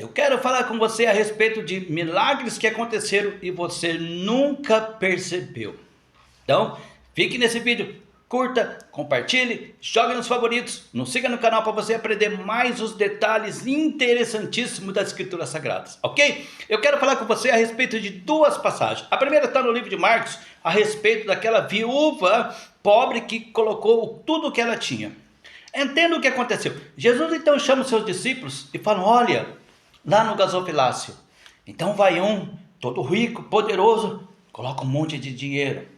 Eu quero falar com você a respeito de milagres que aconteceram e você nunca percebeu. Então, fique nesse vídeo, curta, compartilhe, jogue nos favoritos, nos siga no canal para você aprender mais os detalhes interessantíssimos das Escrituras Sagradas, ok? Eu quero falar com você a respeito de duas passagens. A primeira está no livro de Marcos, a respeito daquela viúva pobre que colocou tudo o que ela tinha. Entenda o que aconteceu. Jesus então chama os seus discípulos e fala: olha, lá no gasofilácio, então vai um, todo rico, poderoso, coloca um monte de dinheiro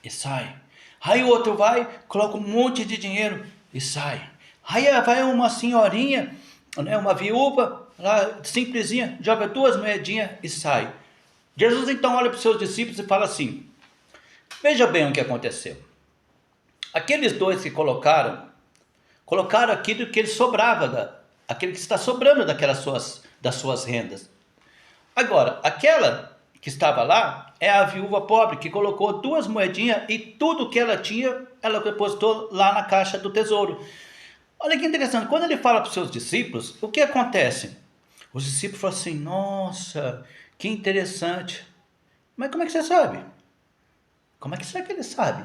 e sai. Aí o outro vai, coloca um monte de dinheiro e sai. Aí vai uma senhorinha, né, uma viúva, lá, simplesinha, joga duas moedinhas e sai. Jesus então olha para os seus discípulos e fala assim: veja bem o que aconteceu. Aqueles dois que colocaram aquilo que lhes sobrava, aquilo que está sobrando das suas rendas. Agora, aquela que estava lá é a viúva pobre que colocou duas moedinhas e tudo que ela tinha, ela depositou lá na caixa do tesouro. Olha que interessante, quando ele fala para os seus discípulos, o que acontece? Os discípulos falam assim: nossa, que interessante. Mas como é que você sabe? Como é que será que ele sabe?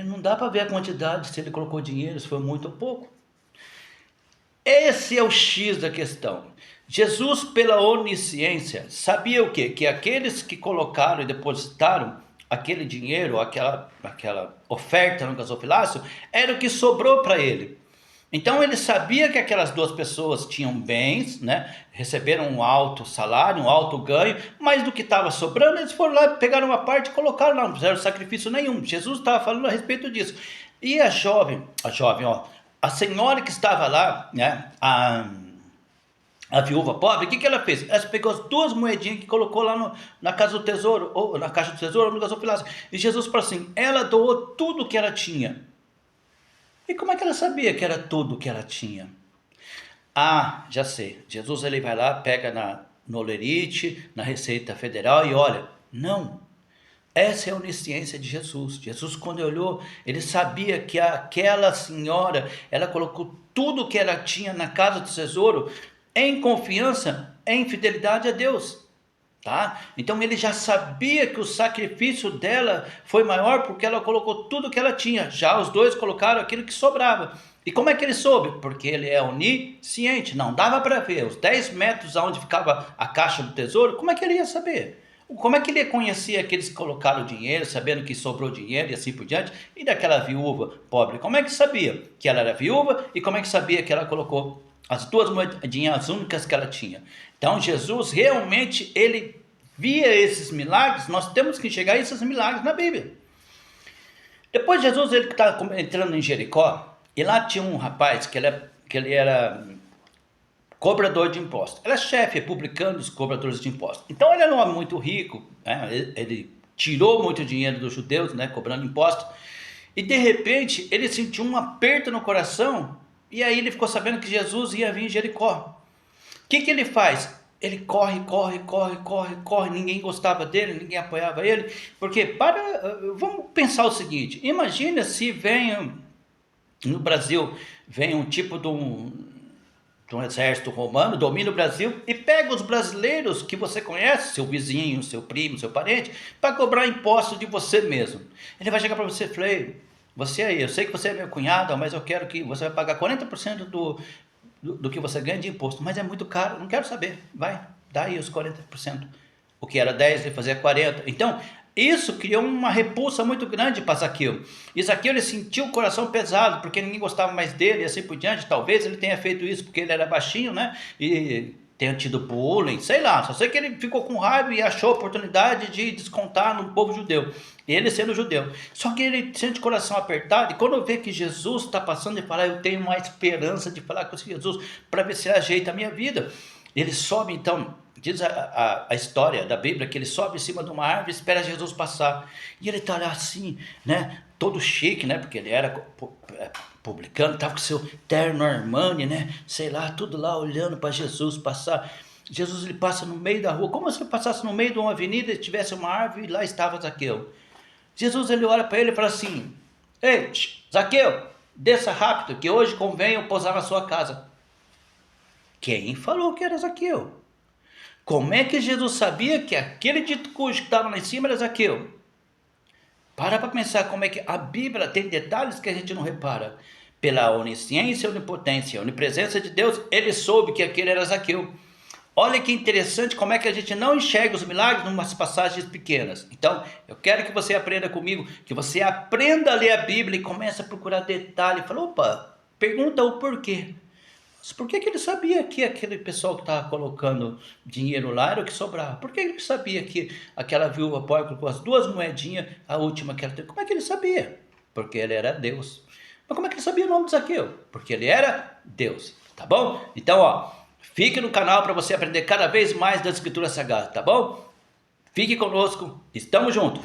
Não dá para ver a quantidade, se ele colocou dinheiro, se foi muito ou pouco. Esse é o X da questão. Jesus, pela onisciência, sabia o quê? Que aqueles que colocaram e depositaram aquele dinheiro, aquela oferta no gasofilácio, era o que sobrou para ele. Então ele sabia que aquelas duas pessoas tinham bens, né? Receberam um alto salário, um alto ganho, mas do que estava sobrando, eles foram lá, pegaram uma parte e colocaram lá, não fizeram sacrifício nenhum. Jesus estava falando a respeito disso. E a jovem, ó, a senhora que estava lá, né? A viúva pobre, o que ela fez? Ela pegou as duas moedinhas que colocou lá na casa do tesouro, ou na caixa do tesouro, ou no gasofilácio. E Jesus falou assim: ela doou tudo que ela tinha. E como é que ela sabia que era tudo que ela tinha? Ah, já sei. Jesus ele vai lá, pega no Olerite, na Receita Federal e olha. Não. Essa é a onisciência de Jesus. Jesus, quando olhou, ele sabia que aquela senhora, ela colocou tudo que ela tinha na casa do tesouro em confiança, em fidelidade a Deus. Tá? Então ele já sabia que o sacrifício dela foi maior porque ela colocou tudo que ela tinha. Já os dois colocaram aquilo que sobrava. E como é que ele soube? Porque ele é onisciente. Não dava para ver os 10 metros onde ficava a caixa do tesouro. Como é que ele ia saber? Como é que ele ia conhecer aqueles que colocaram dinheiro, sabendo que sobrou dinheiro e assim por diante? E daquela viúva pobre, como é que sabia que ela era viúva? E como é que sabia que ela colocou as duas moedinhas, as únicas que ela tinha? Então Jesus realmente, ele via esses milagres. Nós temos que enxergar esses milagres na Bíblia. Depois Jesus, ele está entrando em Jericó, e lá tinha um rapaz que ele era cobrador de impostos. Ele é chefe, publicano dos cobradores de impostos. Então ele era um homem muito rico, né? Ele tirou muito dinheiro dos judeus, né? Cobrando impostos. E de repente ele sentiu um aperto no coração, e aí ele ficou sabendo que Jesus ia vir em Jericó. O que ele faz? Ele corre, ninguém gostava dele, ninguém apoiava ele, porque vamos pensar o seguinte: imagina se vem no Brasil, vem um tipo de um exército romano, domina o Brasil e pega os brasileiros que você conhece, seu vizinho, seu primo, seu parente, para cobrar imposto de você mesmo. Ele vai chegar para você e falar: você aí, eu sei que você é meu cunhado, mas eu quero que você vai pagar 40% do que você ganha de imposto, mas é muito caro, não quero saber, vai, dá aí os 40%, o que era 10, ele fazia 40, então isso criou uma repulsa muito grande para Zaqueu, e Zaqueu ele sentiu o coração pesado, porque ninguém gostava mais dele, e assim por diante. Talvez ele tenha feito isso porque ele era baixinho, né, e tenha tido bullying, sei lá, só sei que ele ficou com raiva e achou a oportunidade de descontar no povo judeu, ele sendo judeu. Só que ele sente o coração apertado, e quando vê que Jesus está passando, ele fala: eu tenho uma esperança de falar com esse Jesus, para ver se ele ajeita a minha vida. Ele sobe então, diz a história da Bíblia, que ele sobe em cima de uma árvore e espera Jesus passar, e ele está lá assim, né, todo chique, né, porque ele era publicano, estava com seu terno Armani, né, sei lá, tudo lá olhando para Jesus passar. Jesus ele passa no meio da rua, como se ele passasse no meio de uma avenida e tivesse uma árvore e lá estava Zaqueu. Jesus ele olha para ele e fala assim: ei, Zaqueu, desça rápido, que hoje convém eu pousar na sua casa. O Quem falou que era Zaqueu? Como é que Jesus sabia que aquele dito cujo que estava lá em cima era Zaqueu? Para pensar como é que a Bíblia tem detalhes que a gente não repara. Pela onisciência, onipotência, onipresença de Deus, ele soube que aquele era Zaqueu. Olha que interessante como é que a gente não enxerga os milagres em umas passagens pequenas. Então, eu quero que você aprenda comigo, que você aprenda a ler a Bíblia e comece a procurar detalhe. Fala, opa, pergunta o porquê. Mas por que ele sabia que aquele pessoal que estava colocando dinheiro lá era o que sobrava? Por que ele sabia que aquela viúva pobre colocou as 2 moedinhas, a última que ela teve? Como é que ele sabia? Porque ele era Deus. Mas como é que ele sabia o nome de Zaqueu? Porque ele era Deus, tá bom? Então, ó, fique no canal para você aprender cada vez mais das Escrituras Sagradas, tá bom? Fique conosco, estamos juntos.